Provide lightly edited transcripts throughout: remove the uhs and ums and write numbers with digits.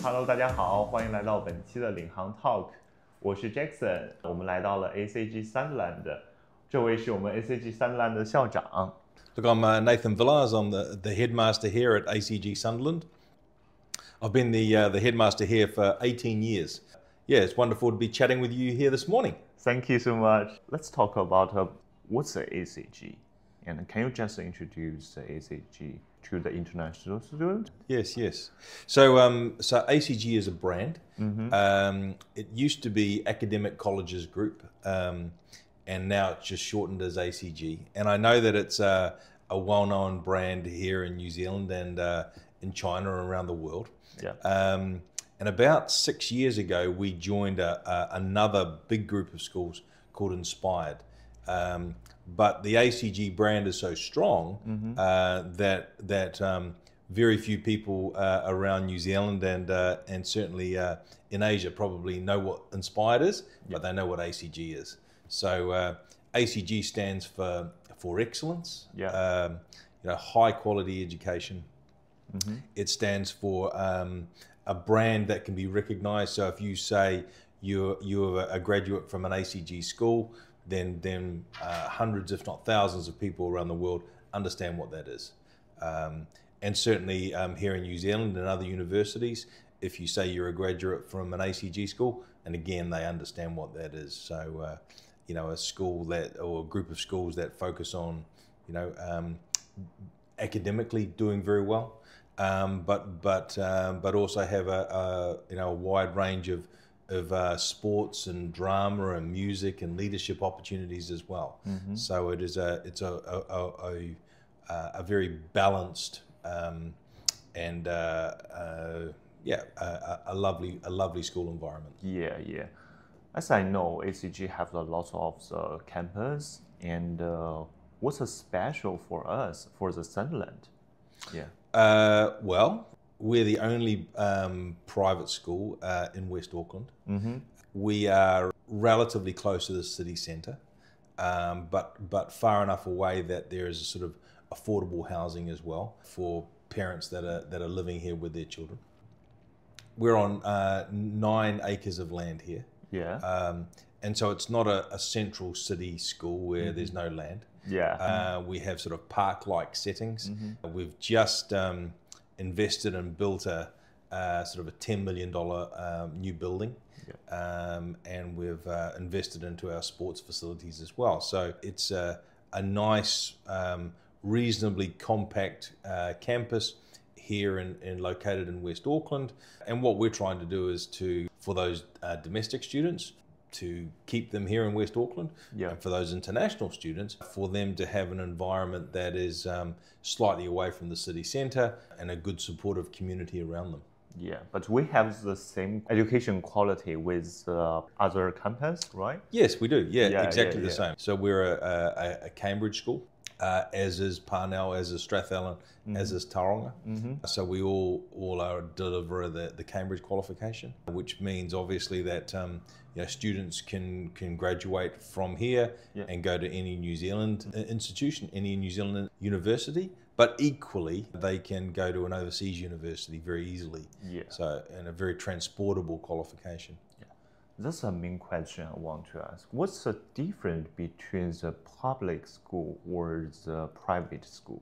Hello， 大家好，欢迎来到本期的领航 Talk， 我是 Jackson， 我们来到了 ACG Sunderland， 这位是我们 ACG Sunderland 的校长。Look, I'm Nathan Villars. I'm the headmaster here at ACG Sunderland. I've been the headmaster here for 18 years. Yeah, it's wonderful to be chatting with you here this morning. Thank you so much. Let's talk about what's the ACG, and can you just introduce the ACG to the international student? Yes. So ACG is a brand. It used to be Academic Colleges Group, and now it's just shortened as ACG. And I know that it's a well-known brand here in New Zealand and in China and around the world. Yeah. And about 6 years ago, we joined another big group of schools called Inspired. But the ACG brand is so strong that very few people around New Zealand and certainly in Asia probably know what Inspired is, but they know what ACG is. So ACG stands for excellence, high quality education. It stands for a brand that can be recognized. So if you say you're a graduate from an ACG school, then hundreds, if not thousands of people around the world understand what that is. And certainly here in New Zealand and other universities, if you say you're a graduate from an ACG school, and again, they understand what that is. So, a school or a group of schools that focus on, academically doing very well, but also have a wide range of sports and drama and music and leadership opportunities as well. So it's a very balanced and a lovely school environment. Yeah. As I know, ACG have a lot of the campus, and what's so special for us for the Sunderland? Yeah. Well, we're the only private school in West Auckland. We are relatively close to the city centre, but far enough away that there is a sort of affordable housing as well for parents that are living here with their children. We're on 9 acres of land here. Yeah. And so it's not a central city school where there's no land. Yeah. We have sort of park-like settings. We've just invested and built a sort of a $10 million new building. And we've invested into our sports facilities as well. So it's a nice, reasonably compact campus here and located in West Auckland. And what we're trying to do is for those domestic students, to keep them here in West Auckland, and for those international students, for them to have an environment that is slightly away from the city centre and a good supportive community around them. Yeah, but we have the same education quality with other campus, right? Yes, we do. Yeah, exactly the same. So we're a Cambridge school, as is Parnell, as is Strathallan, as is Tauranga. So we all deliver the Cambridge qualification, which means obviously that students can graduate from here and go to any New Zealand institution, any New Zealand university, but equally they can go to an overseas university very easily. So, and a very transportable qualification. That's a main question I want to ask. What's the difference between the public school or the private school?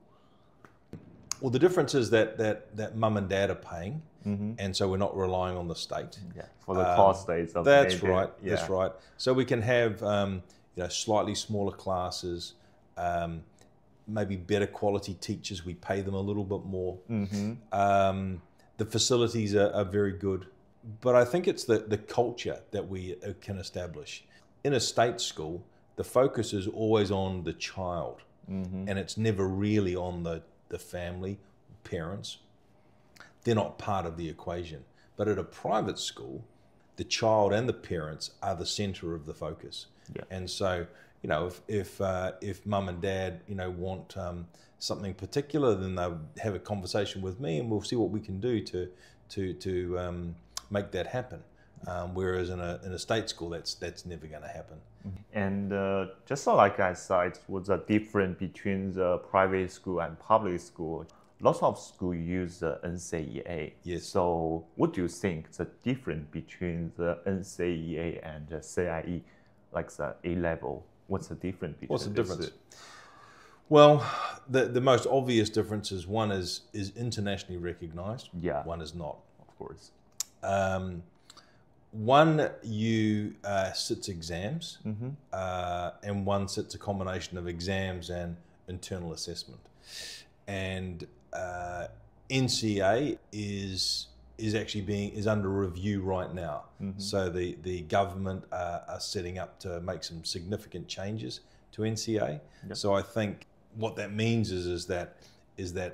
Well, the difference is that mum and dad are paying, and so we're not relying on the state. For the cost days of That's right. That's right. So we can have slightly smaller classes, maybe better quality teachers. We pay them a little bit more. The facilities are very good. But I think it's the culture that we can establish. In a state school, the focus is always on the child, and it's never really on the family, parents. They're not part of the equation. But at a private school, the child and the parents are the center of the focus. And so, if mum and dad, want something particular, then they'll have a conversation with me, and we'll see what we can do to make that happen. Whereas in a state school, that's never going to happen. And just like I said, what's the difference between the private school and public school? lots of schools use the NCEA. Yes. So what do you think the difference between the NCEA and the CIE, like the A level? What's the difference between What's the difference? these? Well, the most obvious difference is one is internationally recognized. Yeah. One is not. Of course. One you sits exams, and one sits a combination of exams and internal assessment. And NCA is actually under review right now. So the government are setting up to make some significant changes to NCA. Yep. So I think what that means is that the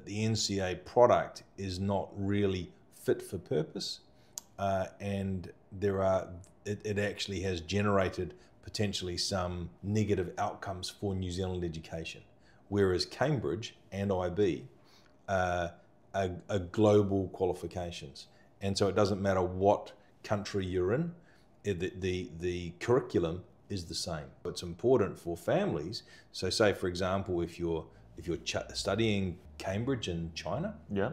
NCA product is not really fit for purpose, and it actually has generated potentially some negative outcomes for New Zealand education. Whereas Cambridge and IB are global qualifications, and so it doesn't matter what country you're in, the curriculum is the same. It's important for families. So, say for example, if you're studying Cambridge in China, Yeah.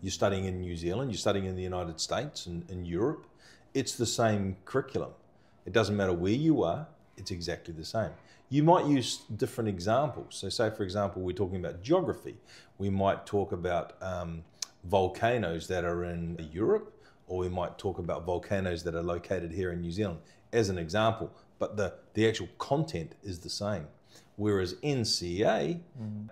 you're studying in New Zealand, you're studying in the United States and in Europe, it's the same curriculum. It doesn't matter where you are, it's exactly the same. You might use different examples. So say, for example, we're talking about geography. We might talk about volcanoes that are in Europe, or we might talk about volcanoes that are located here in New Zealand as an example, but the actual content is the same. Whereas NCA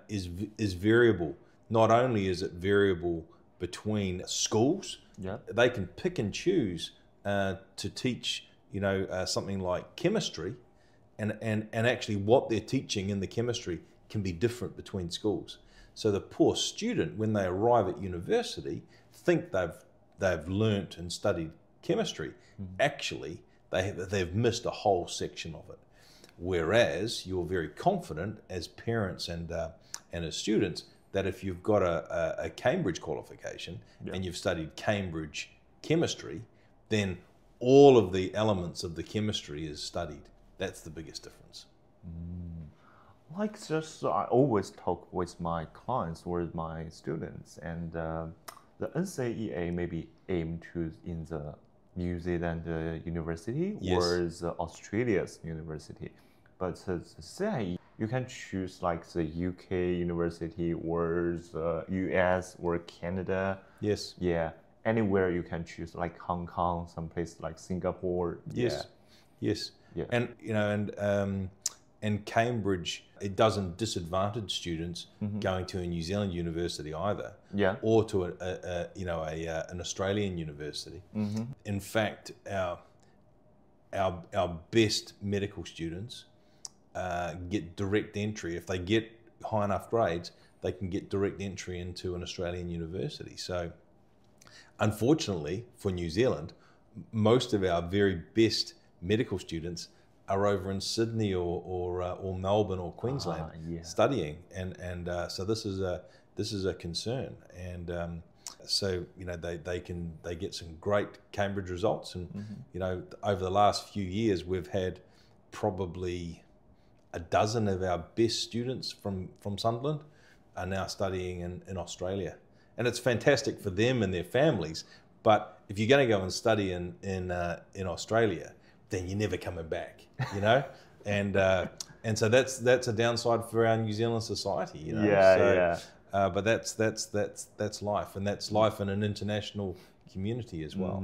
is variable. Not only is it variable between schools, Yeah. they can pick and choose to teach, something like chemistry, and actually what they're teaching in the chemistry can be different between schools. So the poor student, when they arrive at university, think they've learnt and studied chemistry. Actually, they've missed a whole section of it. Whereas you're very confident as parents and as students that if you've got a Cambridge qualification and you've studied Cambridge chemistry, then all of the elements of the chemistry is studied. That's the biggest difference. Like just I always talk with my clients or my students, and the NCEA maybe aim to in the New Zealand university Yes. or the Australia's university, but the CIE you can choose like the UK university or the US or Canada. Yes. Yeah, anywhere you can choose, like Hong Kong, someplace like Singapore. Yes. Yes. Yeah. And Cambridge, it doesn't disadvantage students going to a New Zealand university either, Yeah. or to an Australian university. In fact, our best medical students get direct entry. If they get high enough grades, they can get direct entry into an Australian university. So, unfortunately for New Zealand, most of our very best medical students are over in Sydney or Melbourne or Queensland studying, and so this is a concern, and so they get some great Cambridge results, and over the last few years we've had probably a dozen of our best students from Sunderland are now studying in Australia, and it's fantastic for them and their families. But if you're going to go and study in Australia, then you're never coming back, and so that's a downside for our New Zealand society, Yeah. But that's life, and that's life in an international community as well.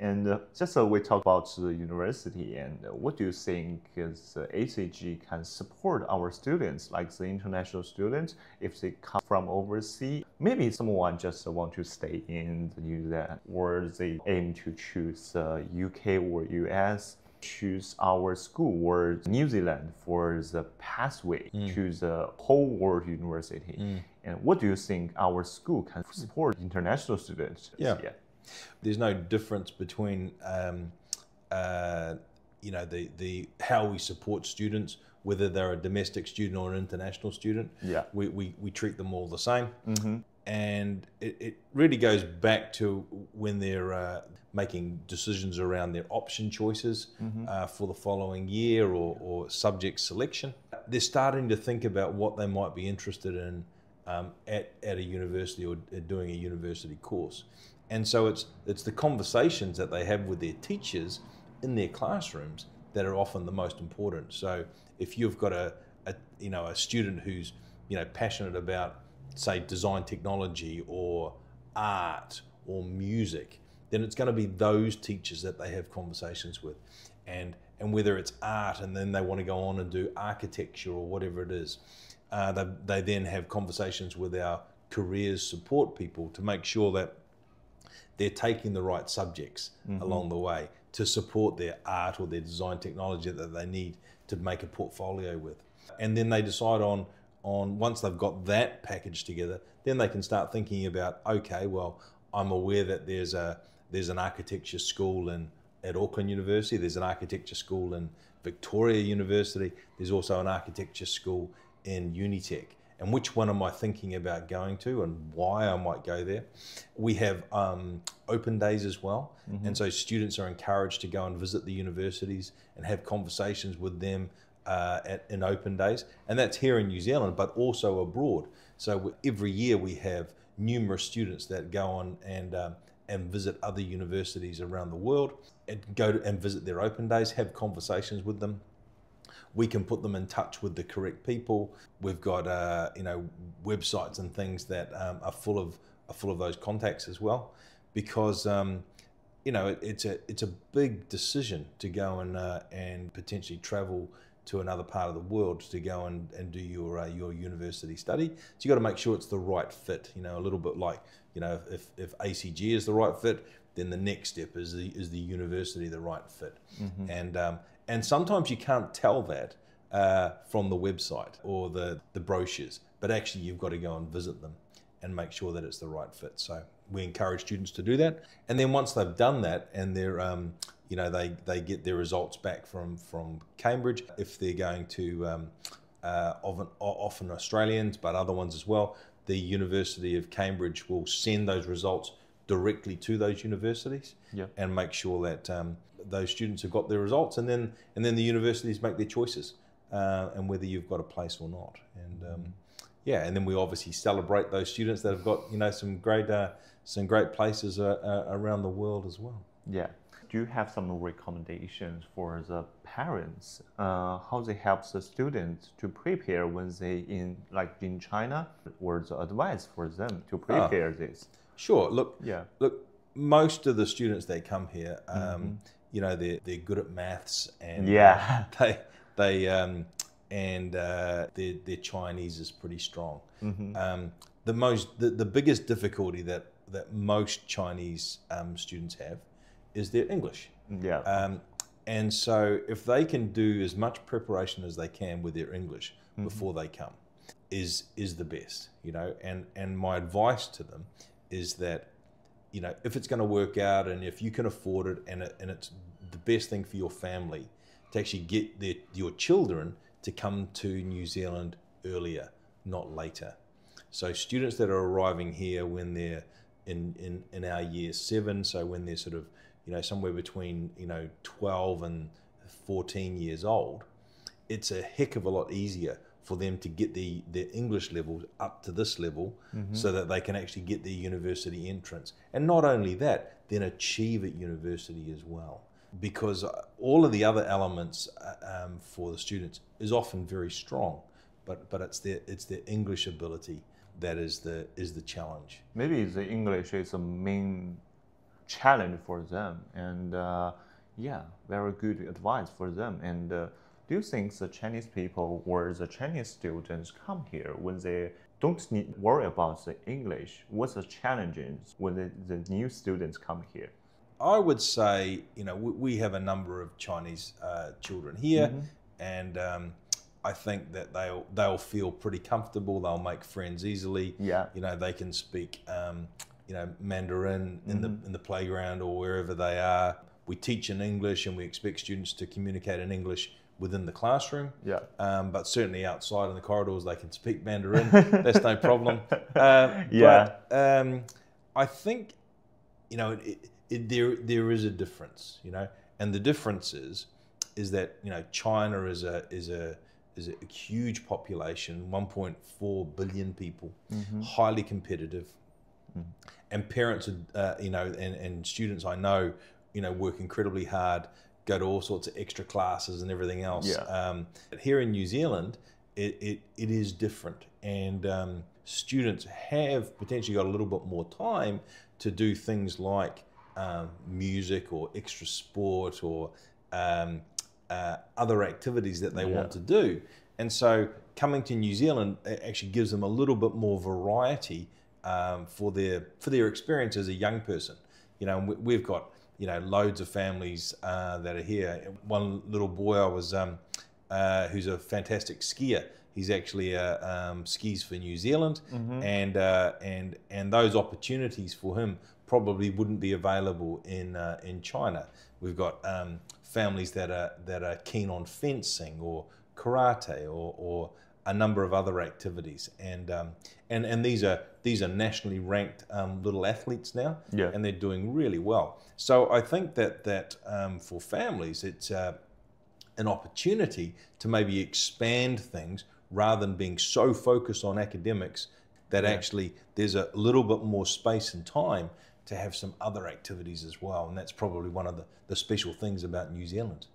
And just we talk about the university, and what do you think is ACG can support our students, like the international students, if they come from overseas? Maybe someone just want to stay in the New Zealand, or they aim to choose UK or US, choose our school or New Zealand for the pathway to the whole world university. And what do you think our school can support international students? Yeah. There's no difference between the how we support students, whether they're a domestic student or an international student. Yeah. We treat them all the same. And it really goes back to when they're making decisions around their option choices for the following year or subject selection. They're starting to think about what they might be interested in at a university or doing a university course. And so it's the conversations that they have with their teachers in their classrooms that are often the most important. So if you've got a student who's passionate about, say, design technology or art or music, then it's going to be those teachers that they have conversations with. And whether it's art and then they want to go on and do architecture or whatever it is, they then have conversations with our careers support people to make sure that they're taking the right subjects along the way to support their art or their design technology that they need to make a portfolio with. And then they decide on once they've got that package together, then they can start thinking about, okay, well, I'm aware that there's an architecture school at Auckland University, there's an architecture school in Victoria University, there's also an architecture school in Unitec. And which one am I thinking about going to and why I might go there? We have open days as well. And so students are encouraged to go and visit the universities and have conversations with them in open days. And that's here in New Zealand, but also abroad. So every year we have numerous students that go on and visit other universities around the world and go and visit their open days, have conversations with them. We can put them in touch with the correct people. We've got websites and things that are full of those contacts as well, because it's a big decision to go and potentially travel to another part of the world to go and do your university study. So you got to make sure it's the right fit. A little bit like if ACG is the right fit, then the next step is the university the right fit. And sometimes you can't tell that from the website or the brochures, but actually you've got to go and visit them and make sure that it's the right fit. So we encourage students to do that. And then once they've done that and they're, they get their results back from Cambridge, if they're going to, often Australians, but other ones as well, the University of Cambridge will send those results directly to those universities and make sure that those students have got their results, and then the universities make their choices and whether you've got a place or not. And and then we obviously celebrate those students that have got some great places around the world as well. Yeah. Do you have some recommendations for the parents? How they help the students to prepare when they in China, or the advice for them to prepare this? Sure. Look, most of the students that come here, they're good at maths, and their Chinese is pretty strong. The biggest difficulty that most Chinese students have is their English. And so if they can do as much preparation as they can with their English before they come, is the best. And my advice to them is that if it's going to work out and if you can afford it and it's the best thing for your family to actually get your children to come to New Zealand earlier, not later. So students that are arriving here when they're in our year 7, so when they're sort of somewhere between 12 and 14 years old, it's a heck of a lot easier for them to get their English levels up to this level so that they can actually get their university entrance. And not only that, then achieve at university as well. Because all of the other elements for the students is often very strong, but it's their English ability that is the challenge. Maybe the English is the main challenge for them, and very good advice for them. And do you think the Chinese people or the Chinese students come here when they don't need worry about the English? What's the challenges when the new students come here? I would say, we have a number of Chinese children here, and I think that they'll feel pretty comfortable. They'll make friends easily. They can speak, Mandarin in the playground or wherever they are. We teach in English, and we expect students to communicate in English within the classroom. But certainly outside in the corridors, they can speak Mandarin. That's no problem. But I think, there is a difference, and the difference is that China is a huge population, 1.4 billion people, highly competitive, and parents, and students I know, work incredibly hard, go to all sorts of extra classes and everything else. Yeah. Here in New Zealand, it is different, and students have potentially got a little bit more time to do things like music or extra sport or other activities that they want to do. And so coming to New Zealand actually gives them a little bit more variety for their experience as a young person. We've got loads of families that are here. One little boy I was who's a fantastic skier. He's actually skis for New Zealand, and those opportunities for him probably wouldn't be available in China. We've got families that are keen on fencing or karate or a number of other activities, and these are nationally ranked little athletes now, and they're doing really well. So I think that for families, it's an opportunity to maybe expand things rather than being so focused on academics that actually there's a little bit more space and time to have some other activities as well. And that's probably one of the special things about New Zealand.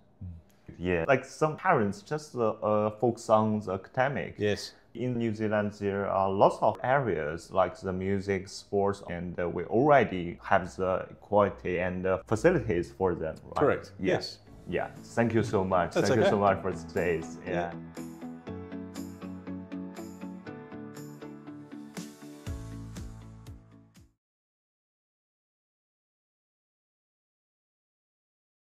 Yeah, like some parents just focus on the academic. Yes. In New Zealand, there are lots of areas like the music, sports, and we already have the equality and facilities for them. Right? Correct. Yeah. Yes. Yeah. Thank you so much. That's Thank you okay. so much for today's. Yeah.